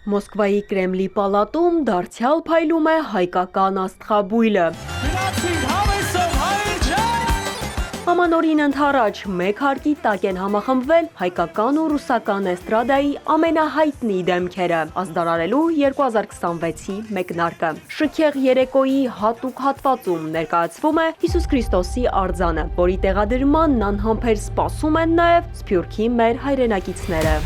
Մոսկվայի Կրեմլի պալատում դարձյալ փայլում է հայկական աստղաբույլը։ Ամանորին ընդառաջ մեկ հարկի տակ են համախմբվել հայկական ու ռուսական էստրադայի ամենահայտնի դեմքերը, ազդարարելու 2026-ի մեկնարկը։ Շքեղ երեկոյի հատուկ հատվածում ներկայացվում է Հիսուս Քրիստոսի արձանը, որի տեղադրմանն անհամբեր սպասում են նաև Սփյուռքի մեր հայրենակիցները։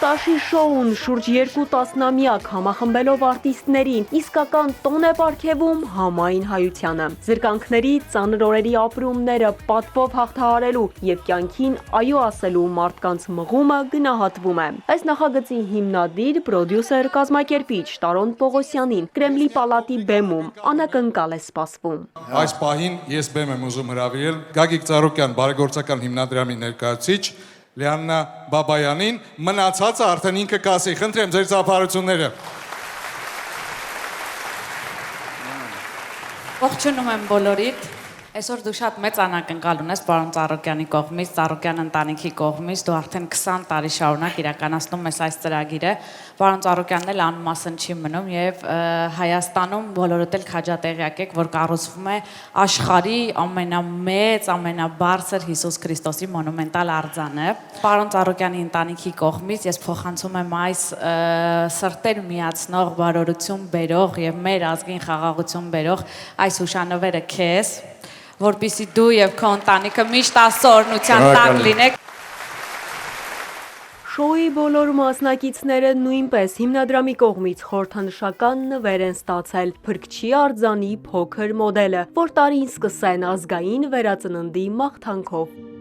Տաշի շոուն շուրջ 2 տասնամյակ համախմբելով արտիստներին իսկական տոն է պարգևում համայն հայությանը։ Զրկանքների, ծանր օրերի ապրումները պատվով հաղթահարելու եւ կյանքին այո ասելու մարդկանց մղումը գնահատվում է։ Այս նախագծի հիմնադիր, պրոդյուսեր, կազմակերպիչ Տարոն Պողոսյանին Կրեմլի պալատի բեմում անակնկալ է սպասվում։ Այս պահին ես բեմ եմ ուզում հրավիրել Գագիկ Ծառուկյան բարեգործական հիմնադրամի ներկայացուցիչ Լիաննա Բաբայանին, մնացածը արդեն ինքը կասի, խնդրեմ ձեր ծափարությունները։ Ողջունում եմ բոլորիդ։ Այսօր դու շատ մեծ անակնկալ ունես պարոն Ծառուկյանի կողմից, Ծառուկյան ընտանիքի կողմից, դու արդեն 20 տարի շարունակ իրականացնում ես այս ծրագիրը։ Պարոն Ծառուկյանն էլ անմասն չի մնում եւ Հայաստանում բոլորդ էլ քաջատեղյակ եք, որ կառուցվում է աշխարհի ամենամեծ, ամենաբարձր Հիսուս Քրիստոսի մոնումենտալ արձանը։ Պարոն Ծառուկյանի ընտանիքի կողմից ես փոխանցում եմ այս սրտեր միացնող բարօրություն բերող եւ մեր ազգին խաղաղություն բերող այս հուշանվերը քեզ, որպեսզի դու եւ քո ընտանիքը միշտ Աստծո օրհնության տակ լինեք։ Շոուի բոլոր մասնակիցները նույնպես հիմնադրամի կողմից խորհրդանշական նվեր են ստացել Փրկչի արձանի փոքր մոդելը, որ տարին սկսեն ազգային վերածննդի մաղթանքով։